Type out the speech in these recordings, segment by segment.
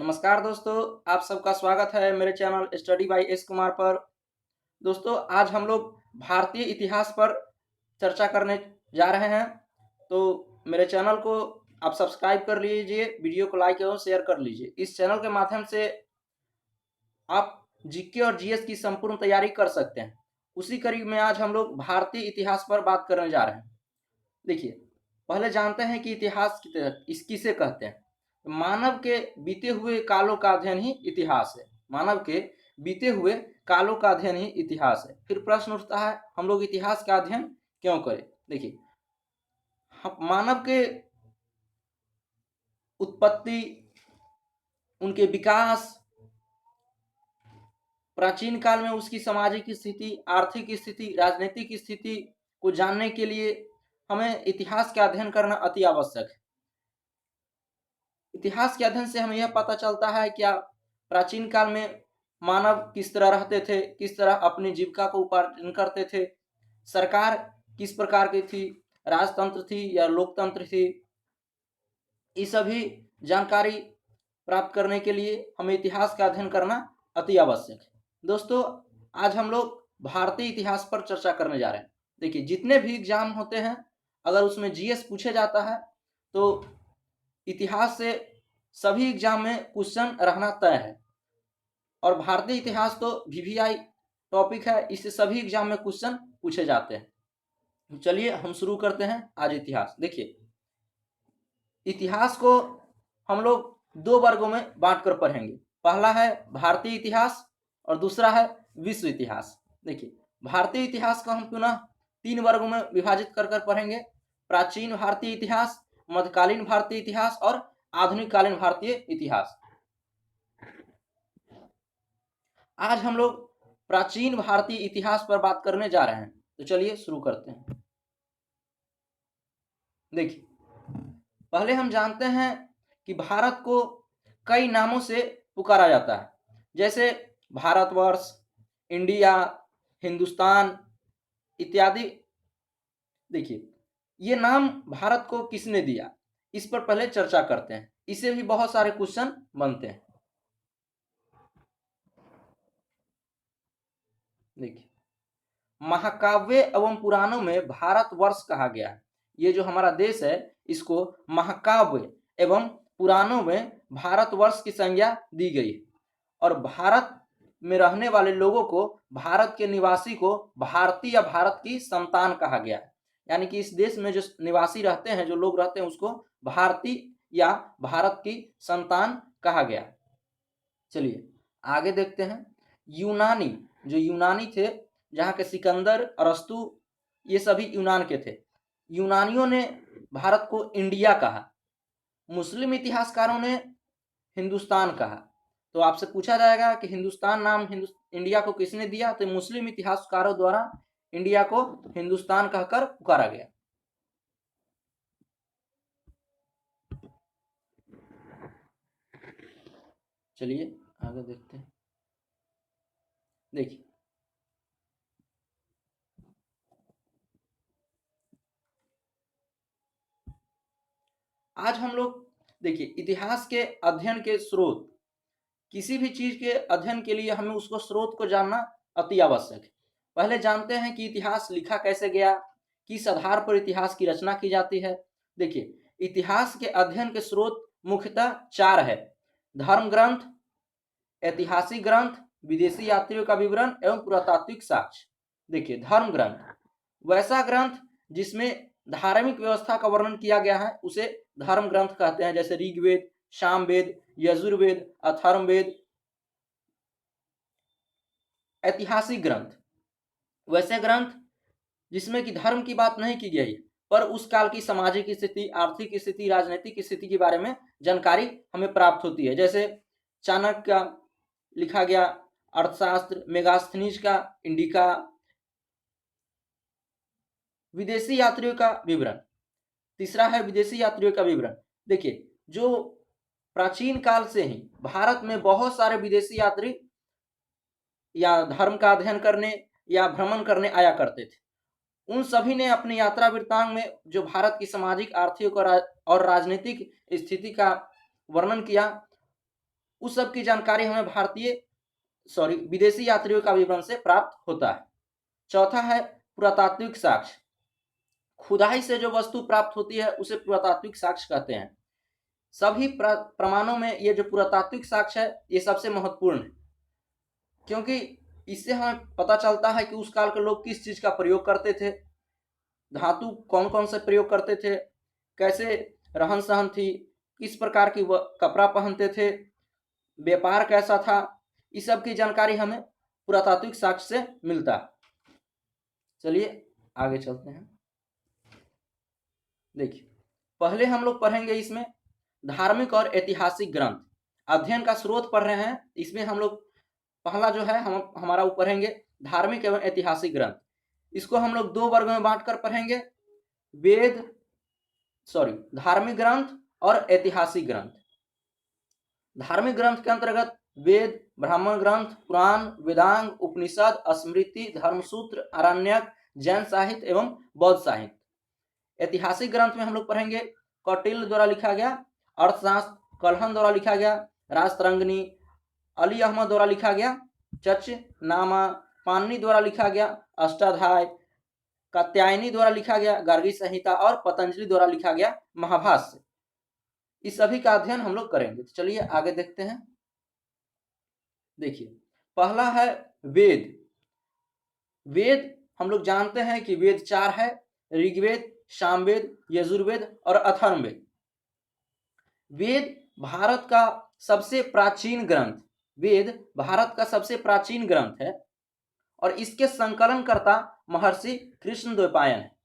नमस्कार दोस्तों, आप सबका स्वागत है मेरे channel study by S Kumar पर। दोस्तों, आज हम लोग भारतीय इतिहास पर चर्चा करने जा रहे हैं। तो मेरे चैनल को आप सब्सक्राइब कर लीजिए, वीडियो को लाइक एवं शेयर कर लीजिए। इस चैनल के माध्यम से आप जीके और जीएस की संपूर्ण तैयारी कर सकते हैं। उसी कड़ी में आज हम लोग भारतीय इतिहास पर बात करने जा रहे हैं। देखिए, पहले जानते हैं कि इतिहास किसे कहते हैं। मानव के बीते हुए कालों का अध्ययन ही इतिहास है। मानव के बीते हुए कालों का अध्ययन ही इतिहास है। फिर प्रश्न उठता है, हम लोग इतिहास का अध्ययन क्यों करें। देखिए, मानव के उत्पत्ति, उनके विकास, प्राचीन काल में उसकी सामाजिक स्थिति, आर्थिक स्थिति, राजनीतिक स्थिति को जानने के लिए हमें इतिहास का अध्ययन करना अति आवश्यक है। इतिहास के अध्ययन से हमें यह पता चलता है क्या प्राचीन काल में मानव किस तरह रहते थे, किस तरह अपनी जीविका को उपार्जन करते थे, सरकार किस प्रकार की थी, राजतंत्र थी या लोकतंत्र थी। ये सभी जानकारी प्राप्त करने के लिए हमें इतिहास का अध्ययन करना अति आवश्यक है। दोस्तों, आज हम लोग भारतीय इतिहास पर चर्चा करने जा रहे हैं। देखिए, जितने भी एग्जाम होते हैं, अगर उसमें जीएस पूछे जाता है तो इतिहास से सभी एग्जाम में क्वेश्चन रहना तय है। और भारतीय इतिहास तो वीवीआई टॉपिक है, इससे सभी एग्जाम में क्वेश्चन पूछे जाते हैं। चलिए हम शुरू करते हैं आज इतिहास। देखिए, इतिहास को हम लोग दो वर्गों में बांट कर पढ़ेंगे। पहला है भारतीय इतिहास और दूसरा है विश्व इतिहास। देखिए, भारतीय इतिहास को हम पुनः तीन वर्गों में विभाजित कर पढ़ेंगे। प्राचीन भारतीय इतिहास, मध्यकालीन भारतीय इतिहास और आधुनिक कालीन भारतीय इतिहास। आज हम लोग प्राचीन भारतीय इतिहास पर बात करने जा रहे हैं। तो चलिए शुरू करते हैं। देखिए, पहले हम जानते हैं कि भारत को कई नामों से पुकारा जाता है, जैसे भारतवर्ष, इंडिया, हिंदुस्तान इत्यादि। देखिए, ये नाम भारत को किसने दिया, इस पर पहले चर्चा करते हैं। इससे भी बहुत सारे क्वेश्चन बनते हैं। देखिए, महाकाव्य एवं पुराणों में भारतवर्ष कहा गया है। ये जो हमारा देश है, इसको महाकाव्य एवं पुराणों में भारतवर्ष की संज्ञा दी गई है। और भारत में रहने वाले लोगों को, भारत के निवासी को भारतीय या भारत की संतान कहा गया है। यानी कि इस देश में जो निवासी रहते हैं, जो लोग रहते हैं, उसको भारतीय या भारत की संतान कहा गया। चलिए आगे देखते हैं। यूनानी, जो यूनानी थे, जहाँ के सिकंदर, अरस्तु, ये सभी यूनान के थे। यूनानियों ने भारत को इंडिया कहा। मुस्लिम इतिहासकारों ने हिंदुस्तान कहा। तो आपसे पूछा जाएगा कि हिंदुस्तान नाम इंडिया को किसने दिया, तो मुस्लिम इतिहासकारों द्वारा इंडिया को हिंदुस्तान कहकर पुकारा गया। चलिए आगे देखते हैं। देखिए, आज हम लोग देखिए इतिहास के अध्ययन के स्रोत। किसी भी चीज के अध्ययन के लिए हमें उसको स्रोत को जानना अति आवश्यक है। पहले जानते हैं कि इतिहास लिखा कैसे गया, किस आधार पर इतिहास की रचना की जाती है। देखिए, इतिहास के अध्ययन के स्रोत मुख्यतः चार है: धर्म ग्रंथ, ऐतिहासिक ग्रंथ, विदेशी यात्रियों का विवरण एवं पुरातात्विक साक्ष्य। देखिए, धर्म ग्रंथ वैसा ग्रंथ जिसमें धार्मिक व्यवस्था का वर्णन किया गया है, उसे धर्म ग्रंथ कहते हैं, जैसे ऋग्वेद, सामवेद, यजुर्वेद, अथर्ववेद। ऐतिहासिक ग्रंथ वैसे ग्रंथ जिसमें कि धर्म की बात नहीं की गई, पर उस काल की सामाजिक स्थिति, आर्थिक स्थिति, राजनीतिक स्थिति के बारे में जानकारी हमें प्राप्त होती है। जैसे चाणक्य का लिखा गया अर्थशास्त्र, मेगास्थनीज का इंडिका। विदेशी यात्रियों का विवरण, तीसरा है विदेशी यात्रियों का विवरण। देखिए, जो प्राचीन काल से ही भारत में बहुत सारे विदेशी यात्री या धर्म का अध्ययन करने या भ्रमण करने आया करते थे। उन सभी ने अपनी यात्रा वृत्तांत में जो भारत की सामाजिक, आर्थिक और राजनीतिक स्थिति का वर्णन किया, उस सब की जानकारी हमें विदेशी यात्रियों का विवरण से प्राप्त होता है। चौथा है पुरातात्विक साक्ष्य। खुदाई से जो वस्तु प्राप्त होती है उसे पुरातात्विक साक्ष्य कहते हैं। सभी प्रमाणों में ये जो पुरातात्विक साक्ष्य है ये सबसे महत्वपूर्ण है, क्योंकि इससे हमें पता चलता है कि उस काल के लोग किस चीज का प्रयोग करते थे, धातु कौन कौन से प्रयोग करते थे, कैसे रहन सहन थी, किस प्रकार की वह कपड़ा पहनते थे, व्यापार कैसा था, इस सब की जानकारी हमें पुरातात्विक साक्ष्य से मिलता है। चलिए आगे चलते हैं। देखिए पहले हम लोग पढ़ेंगे इसमें धार्मिक और ऐतिहासिक ग्रंथ। अध्ययन का स्रोत पढ़ रहे हैं, इसमें हम लोग पहला जो है हमारा वो पढ़ेंगे धार्मिक एवं ऐतिहासिक ग्रंथ। इसको हम लोग दो वर्ग में बांटकर पढ़ेंगे, धार्मिक ग्रंथ और ऐतिहासिक ग्रंथ। धार्मिक ग्रंथ के अंतर्गत वेद, ब्राह्मण ग्रंथ, पुराण, वेदांग, उपनिषद, स्मृति, धर्मसूत्र, आरण्यक, जैन साहित्य एवं बौद्ध साहित्य। ऐतिहासिक ग्रंथ में हम लोग पढ़ेंगे कौटिल्य द्वारा लिखा गया अर्थशास्त्र, कलहन द्वारा लिखा गया राजतरंगिणी, अली अहमद द्वारा लिखा गया चचनामा, पाणिनि द्वारा लिखा गया अष्टाध्याय, कात्यायनी द्वारा लिखा गया गार्गी संहिता और पतंजलि द्वारा लिखा गया महाभाष्य। इस सभी का अध्ययन हम लोग करेंगे। तो चलिए आगे देखते हैं। देखिए पहला है वेद। वेद हम लोग जानते हैं कि वेद चार है, ऋग्वेद, सामवेद, यजुर्वेद और अथर्ववेद। वेद भारत का सबसे प्राचीन ग्रंथ, वेद भारत का सबसे प्राचीन ग्रंथ है और इसके संकलनकर्ता महर्षि कृष्णद्वैपायन है।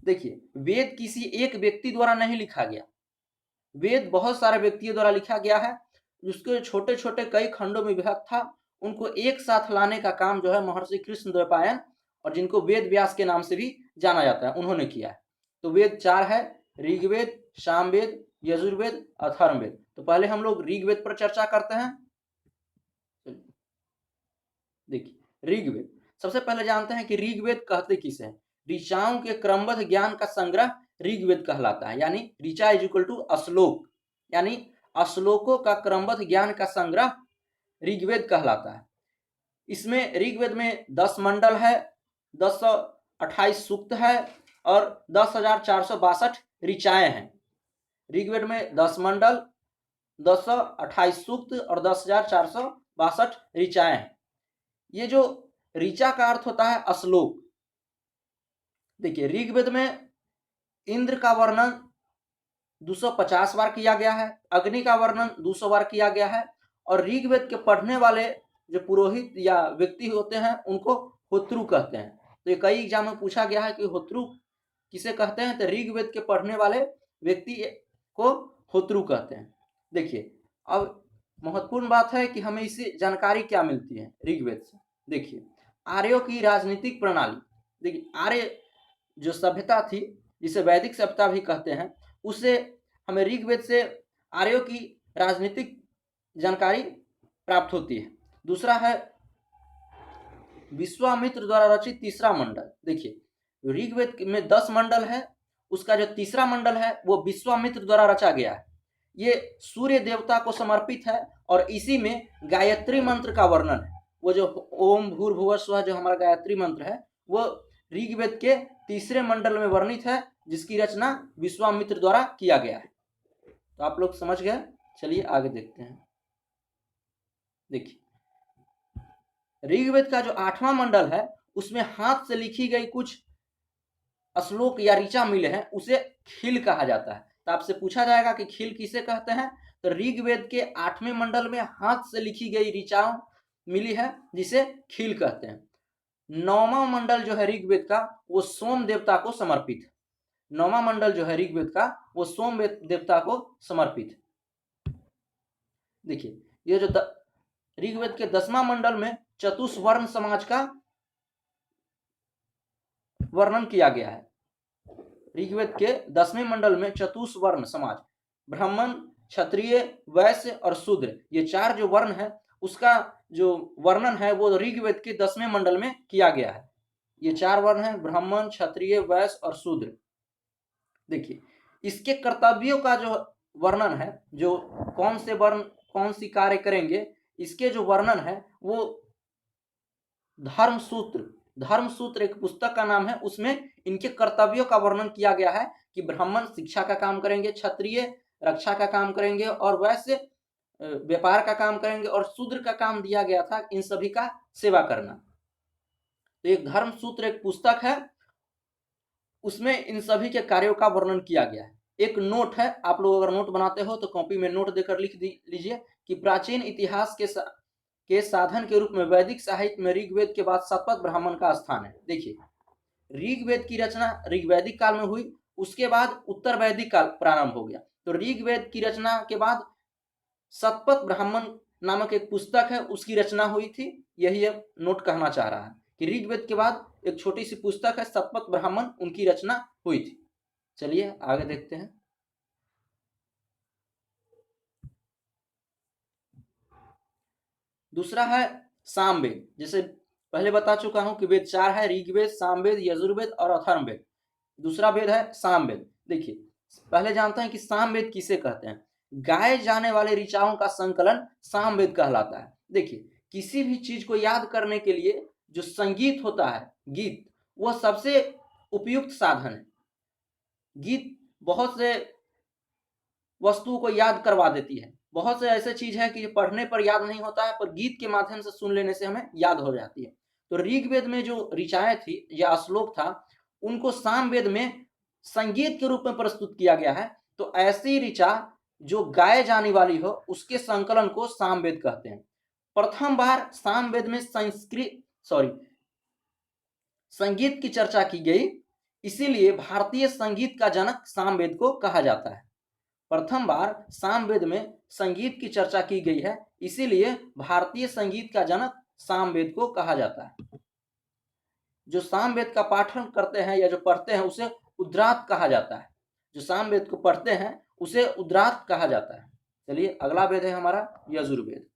देखिए वेद किसी एक व्यक्ति द्वारा नहीं लिखा गया, वेद बहुत सारे व्यक्तियों द्वारा लिखा गया है। उसके छोटे छोटे कई खंडों में विभक्त था, उनको एक साथ लाने का काम जो है महर्षि कृष्णद्वैपायन, और जिनको वेद व्यास के नाम से भी जाना जाता है, उन्होंने किया है। तो वेद चार है, ऋग्वेद, सामवेद, यजुर्वेद, अथर्ववेद। तो पहले हम लोग ऋग्वेद पर चर्चा करते हैं। देखिए ऋग्वेद सबसे पहले जानते हैं कि ऋग्वेद कहते किसे हैं। ऋचाओं के क्रमबद्ध ज्ञान का संग्रह ऋग्वेद कहलाता है, यानी ऋचा इज इक्वल टू श्लोक, यानी श्लोकों का क्रमबद्ध ज्ञान का संग्रह ऋग्वेद कहलाता है। इसमें ऋग्वेद में 10 मंडल है, 1028 सूक्त है और 10,462 ऋचाएं हैं। ऋग्वेद में 10 मंडल, 1028 सूक्त और 10,462 ऋचाएं हैं। ये जो ऋचा का अर्थ होता है श्लोक। देखिए ऋग्वेद में इंद्र का वर्णन 250 बार किया गया है, अग्नि का वर्णन 200 बार किया गया है, और ऋग्वेद के पढ़ने वाले जो पुरोहित या व्यक्ति होते हैं उनको होत्रु कहते हैं। तो ये कई एग्जाम में पूछा गया है कि होत्रु किसे कहते हैं, तो ऋग्वेद के पढ़ने वाले व्यक्ति को होत्रु कहते हैं। देखिए अब महत्वपूर्ण बात है कि हमें इससे जानकारी क्या मिलती है ऋग्वेद से। देखिए आर्यों की राजनीतिक प्रणाली। देखिए आर्य जो सभ्यता थी, जिसे वैदिक सभ्यता भी कहते हैं, उससे हमें ऋग्वेद से आर्यों की राजनीतिक जानकारी प्राप्त होती है। दूसरा है विश्वामित्र द्वारा रचित तीसरा मंडल। देखिए ऋग्वेद में 10 मंडल है, उसका जो तीसरा मंडल है वो विश्वामित्र द्वारा रचा गया है। ये सूर्य देवता को समर्पित है और इसी में गायत्री मंत्र का वर्णन है। वो जो ओम भूर्भुवः स्वः जो हमारा गायत्री मंत्र है वो ऋग्वेद के तीसरे मंडल में वर्णित है, जिसकी रचना विश्वामित्र द्वारा किया गया है। तो आप लोग समझ गए। चलिए आगे देखते हैं। देखिए ऋग्वेद का जो 8वां मंडल है उसमें हाथ से लिखी गई कुछ श्लोक या ऋचा मिले हैं, उसे खिल कहा जाता है। तो आपसे पूछा जाएगा कि खिल किसे कहते हैं, तो ऋग्वेद के 8वें मंडल में हाथ से लिखी गई ऋचाओं मिली है जिसे खिल कहते हैं। 9वां मंडल जो है ऋग्वेद का वो सोम देवता को समर्पित है। 9वां मंडल जो है ऋग्वेद का वो सोम देवता को समर्पित है। देखिए ये जो ऋग्वेद के 10वां मंडल में चतुष्वर्ण समाज का वर्णन किया गया है। ऋग्वेद के 10वें मंडल में चतुष्वर्ण समाज, ब्राह्मण, क्षत्रिय, वैश्य और शूद्र, ये चार जो वर्ण है उसका जो वर्णन है वो ऋग्वेद के 10वें मंडल में किया गया है। ये चार वर्ण है, ब्राह्मण, क्षत्रिय, वैश्य और शूद्र। देखिए इसके कर्तव्यों का जो वर्णन है, जो कौन से वर्ण कौन सी कार्य करेंगे, इसके जो वर्णन है वो धर्मसूत्र एक पुस्तक का नाम है, उसमें इनके कर्तव्यों का वर्णन किया गया है कि ब्राह्मण शिक्षा का काम करेंगे, क्षत्रिय रक्षा का काम करेंगे और वैश्य व्यापार का काम करेंगे और शूद्र का काम दिया गया था इन सभी का सेवा करना। तो एक धर्मसूत्र एक पुस्तक है, उसमें इन सभी के कार्यों का वर्णन किया गया है। एक नोट है, आप लोग अगर नोट बनाते हो तो कॉपी में नोट देकर लिख लीजिए कि प्राचीन इतिहास के साधन के रूप में वैदिक साहित्य में ऋग्वेद के बाद शतपथ ब्राह्मण का स्थान है। देखिए, ऋग्वेद की रचना ऋग्वैदिक काल में हुई, उसके बाद उत्तर वैदिक काल प्रारंभ हो गया। तो ऋग्वेद की रचना के बाद शतपथ ब्राह्मण नामक एक पुस्तक है, उसकी रचना हुई थी। यही नोट कहना चाह रहा है कि ऋग्वेद के बाद एक छोटी सी पुस्तक है शतपथ ब्राह्मण, उनकी रचना हुई थी। चलिए आगे देखते हैं। दूसरा है सामवेद। जैसे पहले बता चुका हूं कि वेद 4 है, ऋग्वेद, सामवेद, यजुर्वेद और अथर्ववेद। दूसरा वेद है सामवेद। देखिए, पहले जानते हैं कि सामवेद किसे कहते हैं। गाए जाने वाले ऋचाओं का संकलन सामवेद कहलाता है। देखिए, किसी भी चीज को याद करने के लिए जो संगीत होता है, गीत, वह सबसे उपयुक्त साधन है। गीत बहुत से वस्तुओं को याद करवा देती है। बहुत से ऐसे चीज है कि पढ़ने पर याद नहीं होता है, पर गीत के माध्यम से सुन लेने से हमें याद हो जाती है। तो ऋग्वेद में जो ऋचाएं थी या श्लोक था, उनको सामवेद में संगीत के रूप में प्रस्तुत किया गया है। तो ऐसी ऋचा जो गाए जाने वाली हो, उसके संकलन को सामवेद कहते हैं। प्रथम बार सामवेद में संगीत की चर्चा की गई, इसीलिए भारतीय संगीत का जनक सामवेद को कहा जाता है। प्रथम बार सामवेद में संगीत की चर्चा की गई है, इसीलिए भारतीय संगीत का जनक सामवेद को कहा जाता है। जो सामवेद का पाठन करते हैं या जो पढ़ते हैं उसे उद्रात कहा जाता है। जो सामवेद को पढ़ते हैं उसे उद्रात कहा जाता है। चलिए अगला वेद है हमारा यजुर्वेद।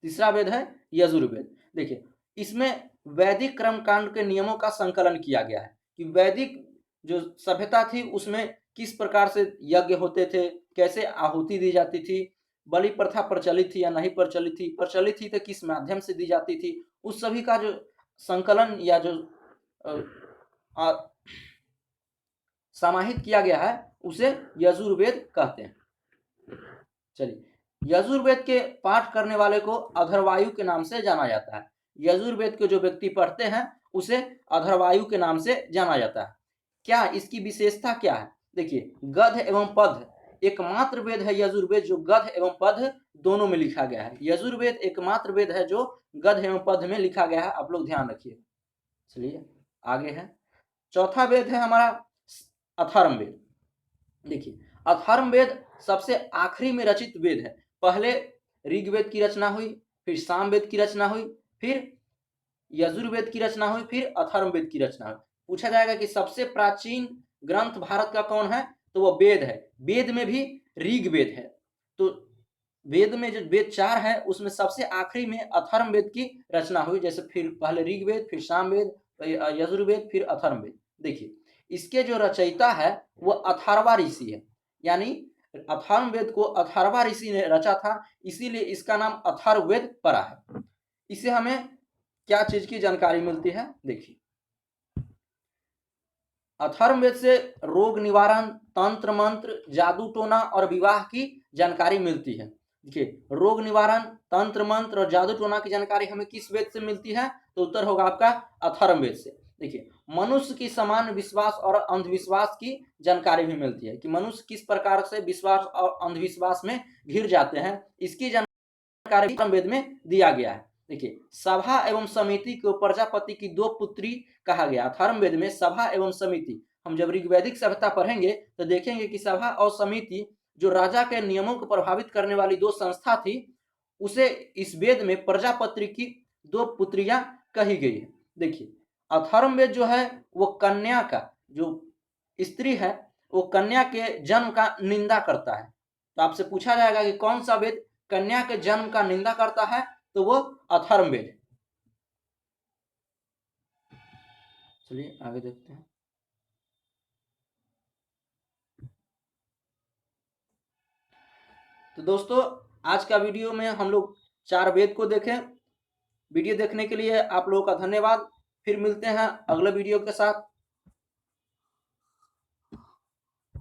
तीसरा वेद है यजुर्वेद। देखिए, इसमें वैदिक कर्मकांड के नियमों का संकलन किया गया है कि वैदिक जो सभ्यता थी उसमें किस प्रकार से यज्ञ होते थे, कैसे आहुति दी जाती थी, बलि प्रथा प्रचलित थी या नहीं प्रचलित थी तो किस माध्यम से दी जाती थी, उस सभी का जो संकलन या जो समाहित किया गया है उसे यजुर्वेद कहते हैं। चलिए, यजुर्वेद के पाठ करने वाले को अधर्वायु के नाम से जाना जाता है। यजुर्वेद के जो व्यक्ति पढ़ते हैं उसे अधर्वायु के नाम से जाना जाता है। क्या इसकी विशेषता क्या है? देखिए, गद्य एवं पद्य एकमात्र वेद है यजुर्वेद जो गद्य एवं पद्य दोनों में लिखा गया है। यजुर्वेद एकमात्र वेद है जो गद्य एवं पद्य में लिखा गया है, आप लोग ध्यान रखिए। चलिए आगे है, चौथा वेद है हमारा अथर्ववेद। देखिए, अथर्ववेद सबसे आखिरी में रचित वेद है। पहले ऋग्वेद की रचना हुई, फिर सामवेद की रचना हुई, फिर यजुर्वेद की रचना हुई, फिर अथर्ववेद की रचना हुई। पूछा जाएगा कि सबसे प्राचीन ग्रंथ भारत का कौन है, तो वह वेद है। वेद में भी ऋग्वेद है। तो वेद में जो वेद 4 है उसमें सबसे आखिरी में अथर्ववेद की रचना हुई। जैसे फिर पहले ऋग्वेद, फिर सामवेद, यजुर्वेद, फिर अथर्ववेद। देखिए, इसके जो रचयिता है वह अथर्वा ऋषि है, यानी अथर्ववेद को अथर्वा ऋषि ने रचा था, इसीलिए इसका नाम अथर्ववेद पड़ा है। इसे हमें क्या चीज की जानकारी मिलती है? देखिए, अथर्ववेद से रोग निवारण, तंत्र मंत्र, जादू टोना और विवाह की जानकारी मिलती है। देखिए, रोग निवारण, तंत्र मंत्र और जादू टोना की जानकारी हमें किस वेद से मिलती है? तो उत्तर होगा आपका अथर्ववेद से। देखिए, मनुष्य की समान विश्वास और अंधविश्वास की जानकारी भी मिलती है कि मनुष्य किस प्रकार से विश्वास और अंधविश्वास में घिर जाते हैं, इसकी जानकारी अथर्ववेद में दिया गया है। देखिए, सभा एवं समिति को प्रजापति की 2 पुत्री कहा गया। अथर्ववेद में सभा एवं समिति, हम जब ऋग्वैदिक सभ्यता पढ़ेंगे तो देखेंगे कि सभा और समिति जो राजा के नियमों को प्रभावित करने वाली 2 संस्था थी, उसे इस वेद में प्रजापति की 2 पुत्रियां कही गई है। देखिए, अथर्ववेद जो है वो कन्या का, जो स्त्री है वो कन्या के जन्म का निंदा करता है। तो आपसे पूछा जाएगा कि कौन सा वेद कन्या के जन्म का निंदा करता है, तो वो अथर्ववेद। चलिए आगे देखते हैं। तो दोस्तों आज का वीडियो में हम लोग 4 वेद को देखें। वीडियो देखने के लिए आप लोगों का धन्यवाद। फिर मिलते हैं अगले वीडियो के साथ।